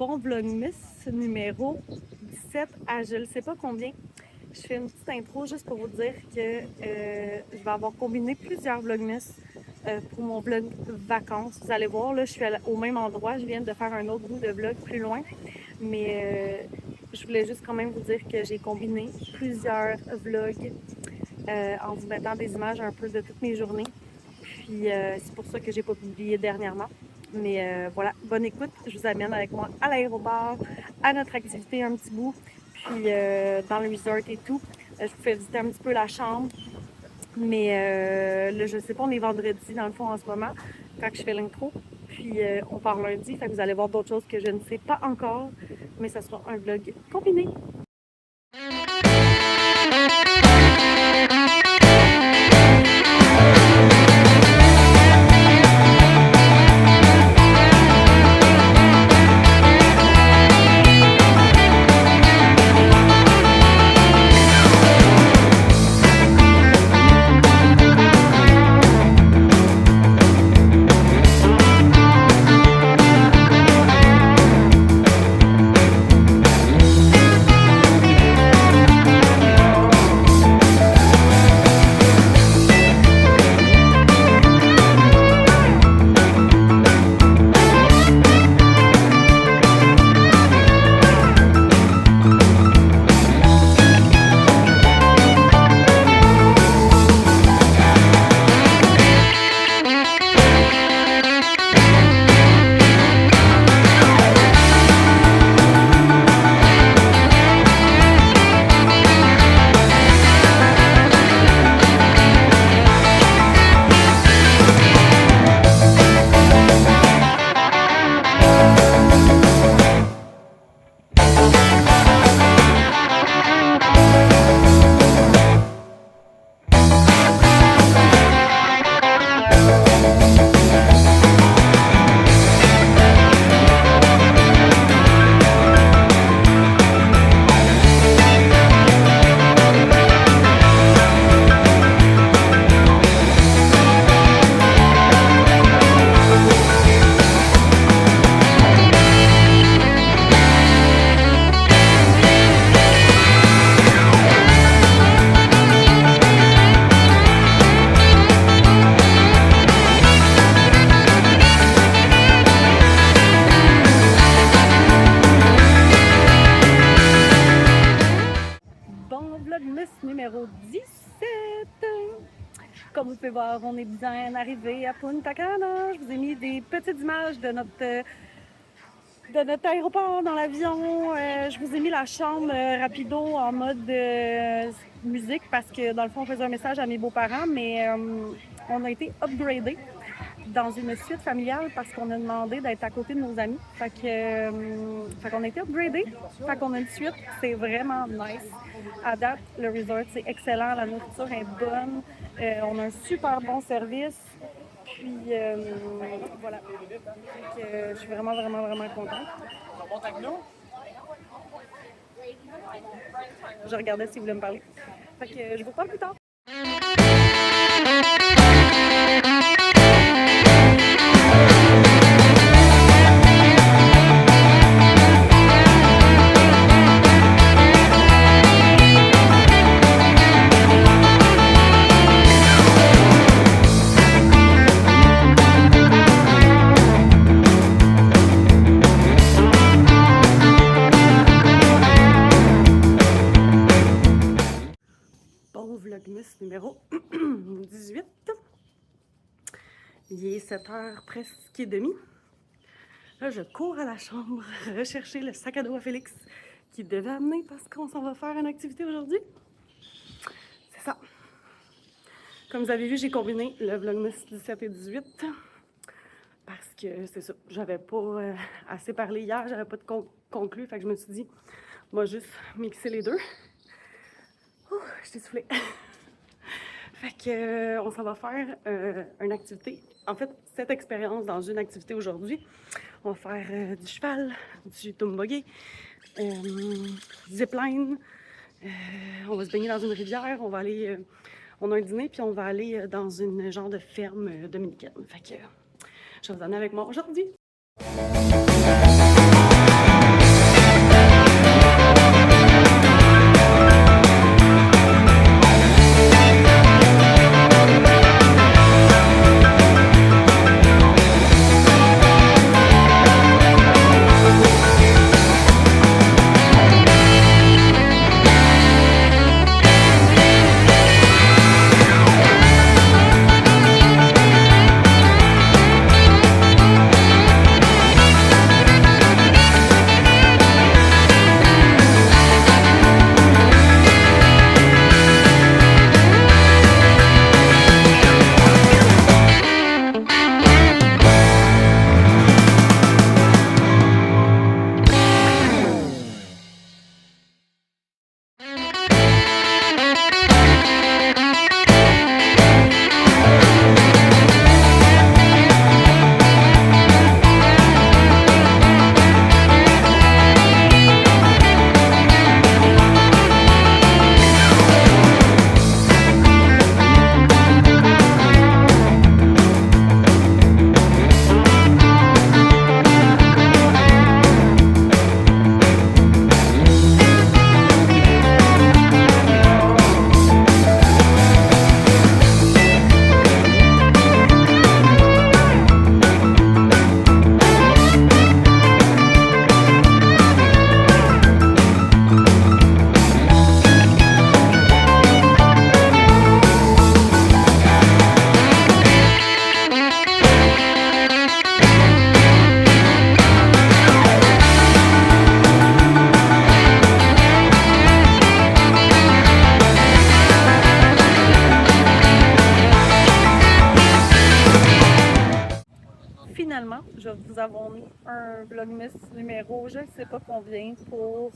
bon Vlogmas numéro 17 à je ne sais pas combien. Je fais une petite intro juste pour vous dire que je vais avoir combiné plusieurs Vlogmas pour mon vlog vacances. Vous allez voir, là, je suis au même endroit. Je viens de faire un autre bout de vlog plus loin. Mais je voulais juste quand même vous dire que j'ai combiné plusieurs vlogs en vous mettant des images un peu de toutes mes journées. Puis c'est pour ça que j'ai pas publié dernièrement. Mais voilà, bonne écoute. Je vous amène avec moi à l'aéroport, à notre activité un petit bout, puis dans le resort et tout. Je vous fais visiter un petit peu la chambre. Mais là, je sais pas, on est vendredi dans le fond en ce moment, quand je fais l'intro. Puis on part lundi, fait que vous allez voir d'autres choses que je ne sais pas encore. Mais ça sera un vlog combiné. Vlogmas numéro 17. Comme vous pouvez voir, on est bien arrivé à Punta Cana. Je vous ai mis des petites images de notre aéroport dans l'avion. Je vous ai mis la chambre rapido en mode musique parce que dans le fond, on faisait un message à mes beaux-parents, mais on a été upgradés dans une suite familiale parce qu'on a demandé d'être à côté de nos amis. Fait qu'on a été upgradés. Fait qu'on a une suite. C'est vraiment nice. À date, le resort, c'est excellent. La nourriture est bonne. On a un super bon service. Puis, voilà. Je suis vraiment, vraiment, vraiment contente. Je regardais si vous voulez me parler. Fait que je vous parle plus tard. Vlogmas numéro 18. Il est 7h presque et demie. Là, je cours à la chambre rechercher le sac à dos à Félix qui devait amener parce qu'on s'en va faire une activité aujourd'hui. C'est ça. Comme vous avez vu, j'ai combiné le Vlogmas 17 et 18 parce que c'est ça. J'avais pas assez parlé hier, j'avais pas de conclu, fait que je me suis dit, moi juste mixer les deux. Je suis essoufflée. Fait que on s'en va faire une activité. En fait, cette expérience dans une activité aujourd'hui. On va faire du cheval, du toboggan, zipline. On va se baigner dans une rivière. On va aller. On a un dîner, puis on va aller dans une genre de ferme dominicaine. Fait que je vais vous emmener avec moi aujourd'hui. vlogmas numéro, je ne sais pas combien, pour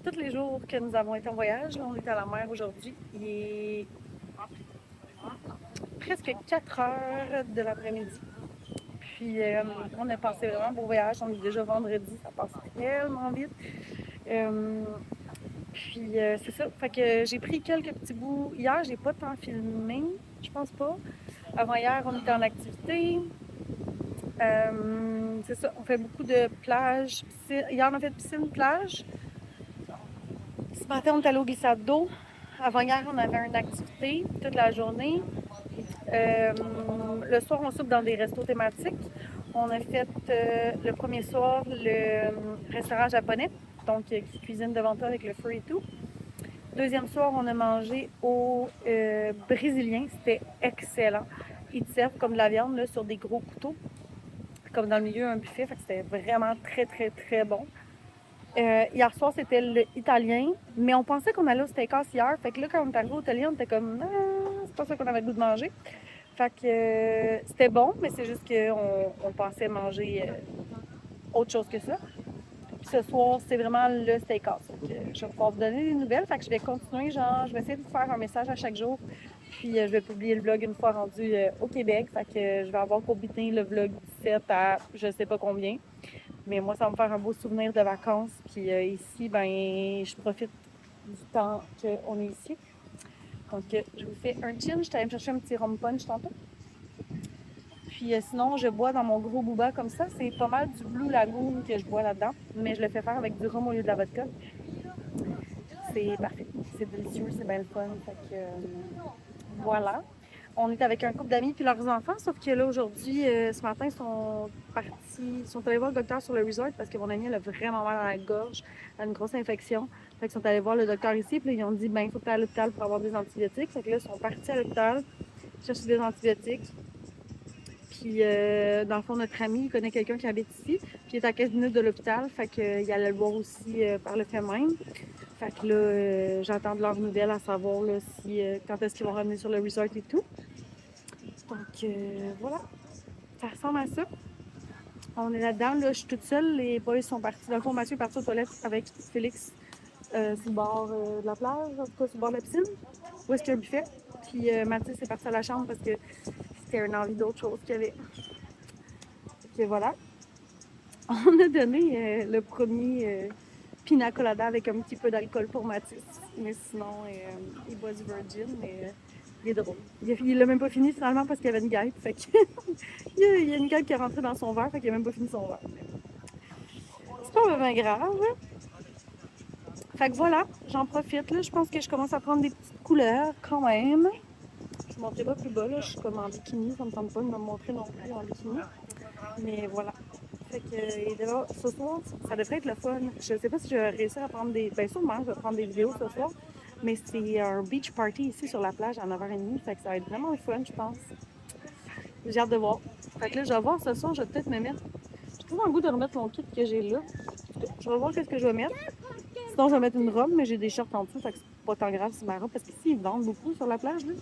tous les jours que nous avons été en voyage. Là, on est à la mer aujourd'hui. Il est presque 4 heures de l'après-midi. Puis on a passé vraiment un beau voyage. On est déjà vendredi, ça passe tellement vite. C'est ça. Fait que j'ai pris quelques petits bouts. Hier, j'ai pas tant filmé, je pense pas. Avant hier, on était en activité. C'est ça, on fait beaucoup de plages. Hier, on a fait piscine-plage. Ce matin, on est allé au glissade d'eau. Avant hier, on avait une activité toute la journée. Le soir, on soupe dans des restos thématiques. On a fait le premier soir le restaurant japonais, donc qui cuisine devant toi avec le feu et tout. Deuxième soir, on a mangé au brésilien. C'était excellent. Ils te servent comme de la viande là, sur des gros couteaux, comme dans le milieu un buffet. Fait que c'était vraiment très, très, très bon. Hier soir, c'était l'italien, mais on pensait qu'on allait au steakhouse hier. Fait que là, quand on est arrivé au italien, on était comme ah, c'est pas ça qu'on avait le goût de manger. Fait que c'était bon, mais c'est juste qu'on pensait manger autre chose que ça. Puis ce soir, c'est vraiment le steakhouse. Je vais pouvoir vous donner des nouvelles. Fait que je vais continuer, je vais essayer de vous faire un message à chaque jour. Puis je vais publier le vlog une fois rendu au Québec. Fait que je vais avoir combiné le vlog 17 à je sais pas combien. Mais moi, ça va me faire un beau souvenir de vacances. Puis ici, ben, je profite du temps qu'on est ici. Donc, je vous fais un chin. Je suis allée me chercher un petit rum punch tantôt. Puis sinon, je bois dans mon gros booba comme ça. C'est pas mal du Blue Lagoon que je bois là-dedans. Mais je le fais faire avec du rhum au lieu de la vodka. C'est parfait. C'est délicieux, c'est bien le fun. Fait que voilà. On est avec un couple d'amis puis leurs enfants, sauf que là, aujourd'hui, ce matin, ils sont allés voir le docteur sur le resort parce que mon ami, elle a vraiment mal à la gorge, elle a une grosse infection. Fait qu'ils sont allés voir le docteur ici, puis là, ils ont dit, ben, il faut que tu ailles à l'hôpital pour avoir des antibiotiques. Fait que là, ils sont partis à l'hôpital chercher des antibiotiques. Puis, dans le fond, notre ami, il connaît quelqu'un qui habite ici, puis il est à 15 minutes de l'hôpital, fait qu'il allait le voir aussi par le fait même. Fait que là, j'attends de leurs nouvelles à savoir là, quand est-ce qu'ils vont revenir sur le resort et tout. Donc, voilà. Ça ressemble à ça. On est là-dedans. Là, je suis toute seule. Les boys sont partis. Dans le fond, Mathieu est parti aux toilettes avec Félix sur le bord de la plage, en tout cas sur le bord de la piscine. Où est-ce qu'il y a un buffet? Puis Mathis est parti à la chambre parce que c'était une envie d'autre chose qu'il y avait. Donc, voilà. On a donné le premier pina colada avec un petit peu d'alcool pour Mathis. Mais sinon, il boit du virgin. Mais, il est drôle. Il l'a même pas fini finalement parce qu'il y avait une guêpe. Fait que il y a une guêpe qui est rentrée dans son verre, fait qu'il a même pas fini son verre. C'est pas vraiment grave. Fait que voilà, j'en profite. Là, je pense que je commence à prendre des petites couleurs quand même. Je ne montrerai pas plus bas, là. Je suis comme en bikini, ça me tente pas de me montrer non plus en bikini. Mais voilà. Fait que ce soir, ça devrait être le fun. Je sais pas si je vais réussir à prendre des. Bien sûrement, je vais prendre des vidéos ce soir. Mais c'est un beach party ici sur la plage à 9h30. Fait que ça va être vraiment le fun, je pense. J'ai hâte de voir. Fait que là, je vais voir ce soir, je vais peut-être me mettre. J'ai toujours le goût de remettre mon kit que j'ai là. Je vais voir qu'est-ce que je vais mettre. Sinon, je vais mettre une robe, mais j'ai des shorts en dessous. Fait que c'est pas tant grave si ma robe. Parce qu'ici, ils vendent beaucoup sur la plage, là.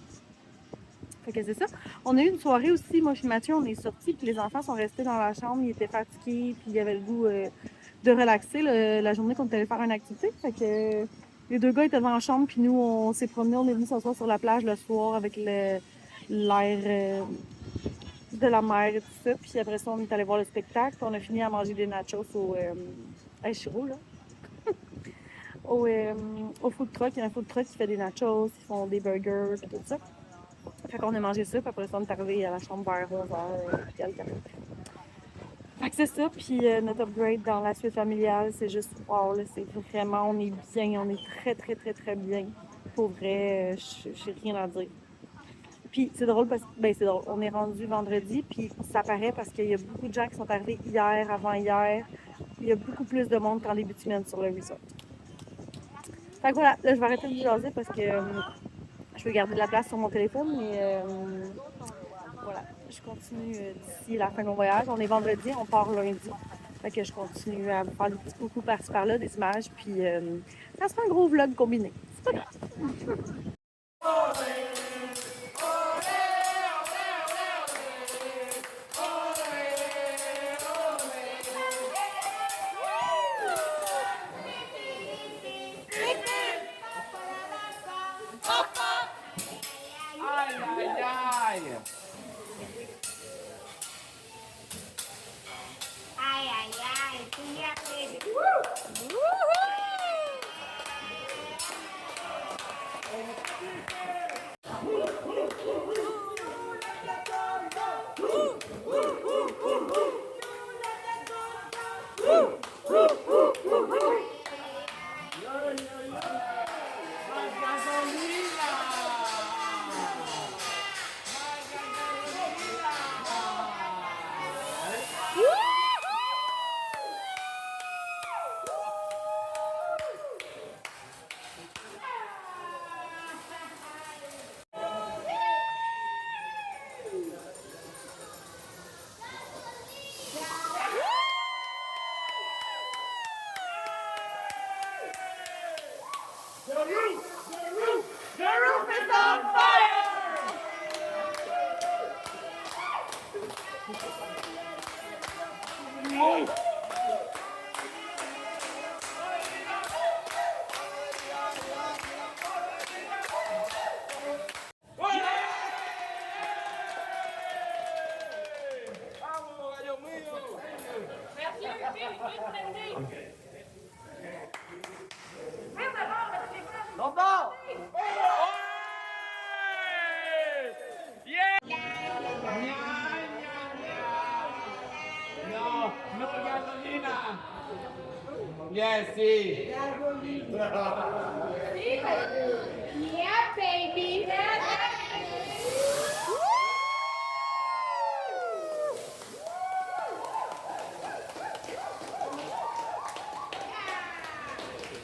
Fait que c'est ça. On a eu une soirée aussi, moi et Mathieu, on est sortis, puis les enfants sont restés dans la chambre, ils étaient fatigués, puis ils avaient le goût de relaxer la journée qu'on est allé faire une activité. Fait que les deux gars étaient dans la chambre, puis nous, on s'est promenés, on est venus s'asseoir sur la plage le soir avec l'air de la mer et tout ça. Puis après ça, on est allé voir le spectacle, puis on a fini à manger des nachos au Chiro, là. Au food truck, il y a un food truck qui fait des nachos, ils font des burgers, et tout ça. Fait qu'on a mangé ça, puis après ça, on est arrivé à la chambre vers 11h, puis à le café. Fait que c'est ça, puis notre upgrade dans la suite familiale, c'est juste wow, là, c'est vraiment, on est bien, on est très, très, très, très bien. Pour vrai, j'ai rien à dire. Puis c'est drôle parce que, ben c'est drôle, on est rendu vendredi, puis ça paraît parce qu'il y a beaucoup de gens qui sont arrivés hier, avant-hier. Il y a beaucoup plus de monde qu'en début de semaine sur le resort. Fait que voilà, là, je vais arrêter de vous jaser parce que je veux garder de la place sur mon téléphone, mais voilà, je continue d'ici la fin de mon voyage. On est vendredi, on part lundi. Fait que je continue à vous faire des petits coucous par-ci par-là, des images, puis ça sera un gros vlog combiné. C'est pas grave. Yes, see. Yeah, baby.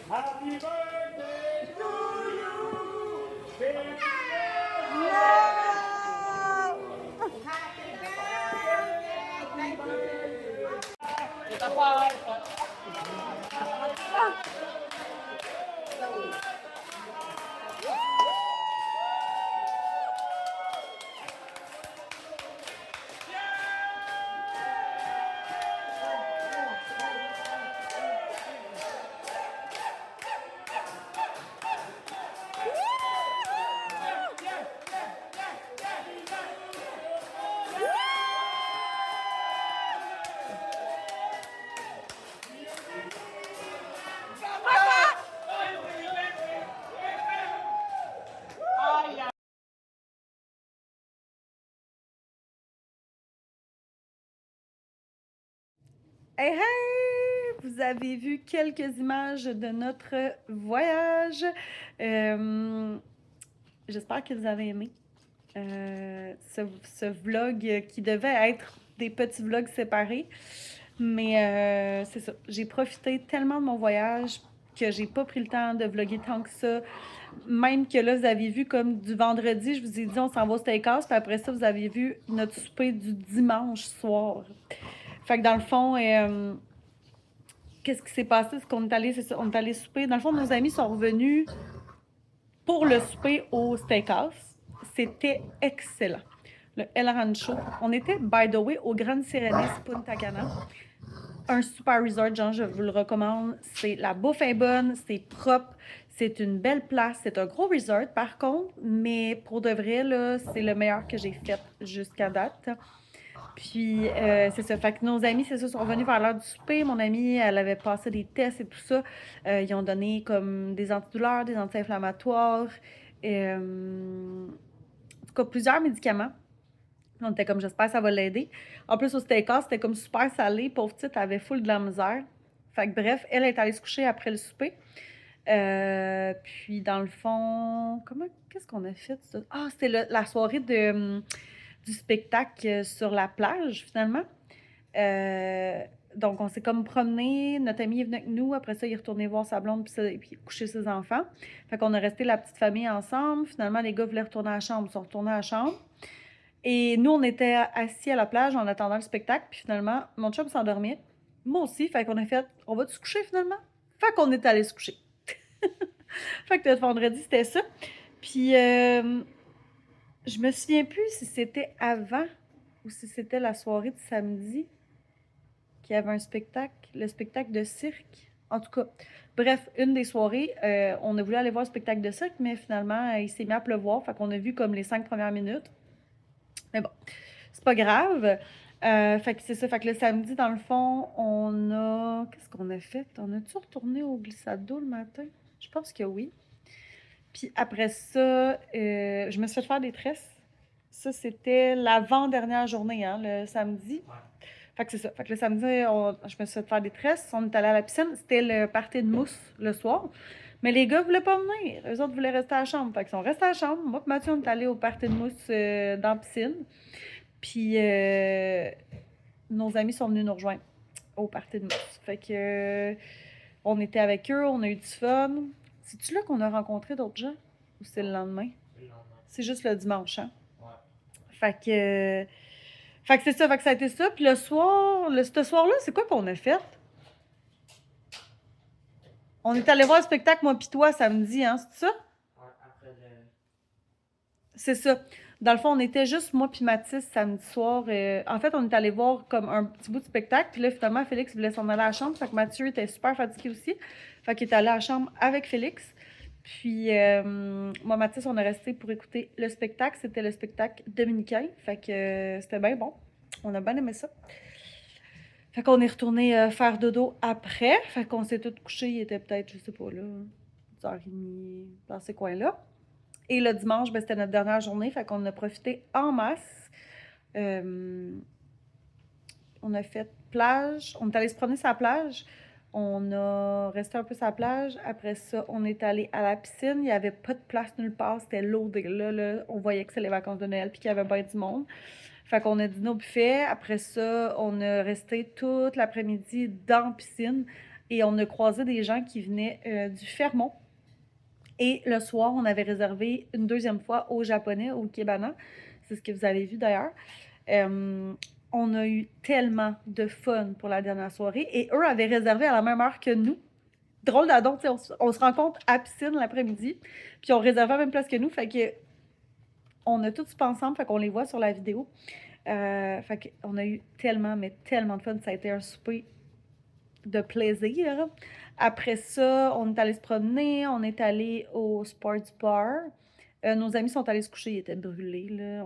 Happy birthday to you. Baby. Hey, hey! Vous avez vu quelques images de notre voyage. J'espère que vous avez aimé ce vlog qui devait être des petits vlogs séparés. Mais c'est ça. J'ai profité tellement de mon voyage que j'ai pas pris le temps de vlogger tant que ça. Même que là, vous avez vu comme du vendredi, je vous ai dit on s'en va au steakhouse, puis après ça, vous avez vu notre souper du dimanche soir. Fait que dans le fond, qu'est-ce qui s'est passé? C'est qu'on est allé, c'est ça, on est allé souper. Dans le fond, nos amis sont revenus pour le souper au steakhouse. C'était excellent. Le El Rancho. On était, by the way, au Grand Serenis Punta Cana. Un super resort, genre, je vous le recommande. C'est, la bouffe est bonne, c'est propre, c'est une belle place. C'est un gros resort, par contre, mais pour de vrai, là, c'est le meilleur que j'ai fait jusqu'à date. Puis, c'est ça. Fait que nos amis, c'est ça, sont revenus vers l'heure du souper. Mon amie, elle avait passé des tests et tout ça. Ils ont donné comme des antidouleurs, des anti-inflammatoires, en tout cas, plusieurs médicaments. On était comme, j'espère que ça va l'aider. En plus, au steakhouse, c'était comme super salé. Pauvre petite, elle avait full de la misère. Fait que bref, elle est allée se coucher après le souper. Puis, dans le fond, qu'est-ce qu'on a fait? Ça? Ah, c'était la soirée du spectacle sur la plage, finalement. Donc, on s'est comme promené. Notre ami est venu avec nous. Après ça, il est retourné voir sa blonde puis coucher ses enfants. Fait qu'on a resté la petite famille ensemble. Finalement, les gars voulaient retourner à la chambre. Ils sont retournés à la chambre. Et nous, on était assis à la plage en attendant le spectacle. Puis finalement, mon chum s'endormait. Moi aussi. Fait qu'on a fait, on va se coucher finalement? Fait qu'on est allé se coucher. Fait que notre vendredi, c'était ça. Puis, je me souviens plus si c'était avant ou si c'était la soirée de samedi qu'il y avait un spectacle, le spectacle de cirque. En tout cas, bref, une des soirées, on a voulu aller voir le spectacle de cirque, mais finalement, il s'est mis à pleuvoir. Fait qu'on a vu comme les 5 premières minutes. Mais bon, c'est pas grave. Fait que c'est ça. Fait que le samedi, dans le fond, on a... Qu'est-ce qu'on a fait? On a-tu retourné au glissade d'eau le matin? Je pense que oui. Puis après ça, je me suis fait faire des tresses. Ça, c'était l'avant-dernière journée, hein, le samedi. Ouais. Fait que c'est ça. Fait que le samedi, je me suis fait faire des tresses. On est allé à la piscine. C'était le party de mousse le soir. Mais les gars voulaient pas venir. Eux autres voulaient rester à la chambre. Fait qu'ils sont restés à la chambre. Moi et Mathieu, on est allés au party de mousse dans la piscine. Puis nos amis sont venus nous rejoindre au party de mousse. Fait que on était avec eux, on a eu du fun. C'est-tu là qu'on a rencontré d'autres gens? Ou c'est le lendemain? Le lendemain. C'est juste le dimanche, hein? Ouais. Fait que c'est ça, fait que ça a été ça. Puis le soir, ce soir-là, c'est quoi qu'on a fait? On est allé voir le spectacle, moi pis toi, samedi, hein? C'est ça? Ouais, après le. C'est ça. Dans le fond, on était juste moi puis Mathis samedi soir. En fait, on est allé voir comme un petit bout de spectacle. Puis là, finalement, Félix voulait s'en aller à la chambre. Fait que Mathieu était super fatigué aussi. Fait qu'il est allé à la chambre avec Félix. Puis moi, Mathis, on est resté pour écouter le spectacle. C'était le spectacle dominicain. Fait que c'était bien bon. On a bien aimé ça. Fait qu'on est retourné faire dodo après. Fait qu'on s'est tous couchés. Il était peut-être, je sais pas, là, 10h30 dans ces coins-là. Et le dimanche, ben, c'était notre dernière journée, fait qu'on a profité en masse. On a fait plage, on est allé se promener sur la plage. On a resté un peu sur la plage. Après ça, on est allé à la piscine. Il n'y avait pas de place nulle part. C'était loadé. Là, on voyait que c'était les vacances de Noël puis qu'il y avait bien du monde. Fait qu'on a dîné au buffet. Après ça, on a resté toute l'après-midi dans la piscine. Et on a croisé des gens qui venaient du Fermont. Et le soir, on avait réservé une deuxième fois au Japonais, au Ikebana. C'est ce que vous avez vu d'ailleurs. On a eu tellement de fun pour la dernière soirée. Et eux avaient réservé à la même heure que nous. Drôle d'adon, on se rencontre à piscine l'après-midi. Puis on réservait à la même place que nous. Fait que on a tous pas ensemble. Fait qu'on les voit sur la vidéo. Fait qu'on a eu tellement, mais tellement de fun. Ça a été un souper de plaisir. Après ça, on est allé se promener, on est allé au sports bar. Nos amis sont allés se coucher, ils étaient brûlés. Là.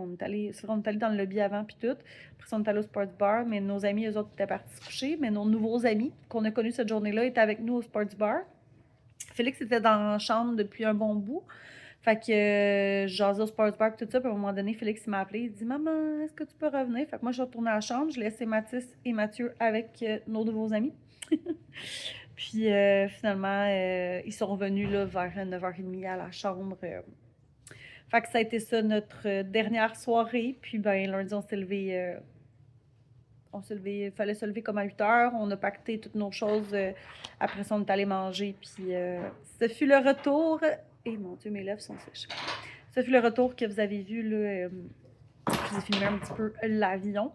C'est vrai, on est allé dans le lobby avant puis tout. Après ça, on est allé au sports bar, mais nos amis, eux autres, étaient partis se coucher. Mais nos nouveaux amis qu'on a connus cette journée-là étaient avec nous au sports bar. Félix était dans la chambre depuis un bon bout. Fait que jasais au sports bar tout ça. Puis à un moment donné, Félix m'a appelé. Il dit « Maman, est-ce que tu peux revenir? » Fait que moi, je suis retournée à la chambre. Je laissais Mathis et Mathieu avec nos nouveaux amis. Puis finalement, ils sont revenus là, vers 9h30 à la chambre. Fait que ça a été ça notre dernière soirée. Puis ben lundi, on s'est levé. Il fallait se lever comme à 8h. On a pacté toutes nos choses. Après ça, on est allé manger. Puis ce fut le retour. Et mon Dieu, mes lèvres sont sèches. Ce fut le retour que vous avez vu. Là, je vous ai filmé un petit peu l'avion.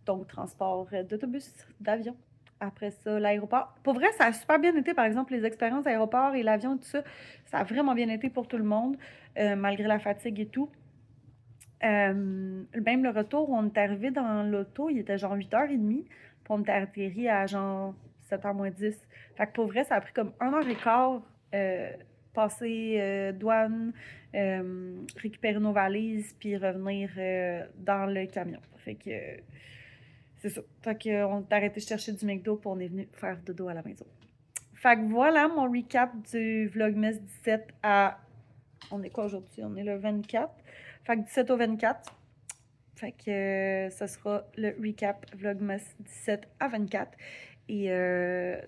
Donc, transport d'autobus, d'avion. Après ça, l'aéroport. Pour vrai, ça a super bien été, par exemple, les expériences d'aéroport et l'avion, tout ça. Ça a vraiment bien été pour tout le monde, malgré la fatigue et tout. Même le retour, on est arrivé dans l'auto, il était genre 8h30, puis on est atterri à genre 7h moins 10. Fait que pour vrai, ça a pris comme 1h15 passer douane, récupérer nos valises, puis revenir dans le camion. Fait que c'est ça. Fait qu'on est arrêté de chercher du McDo, puis on est venu faire dodo à la maison. Fait que voilà mon recap du Vlogmas 17 à... On est quoi aujourd'hui? On est le 24. Fait que 17 au 24. Fait que ça sera le recap Vlogmas 17 à 24. Et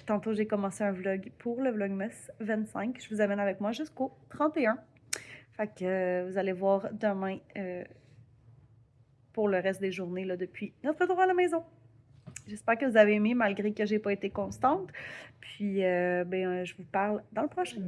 tantôt, j'ai commencé un vlog pour le Vlogmas 25. Je vous amène avec moi jusqu'au 31. Fait que vous allez voir demain pour le reste des journées là, depuis notre retour à la maison. J'espère que vous avez aimé malgré que j'ai pas été constante. Puis, je vous parle dans le prochain.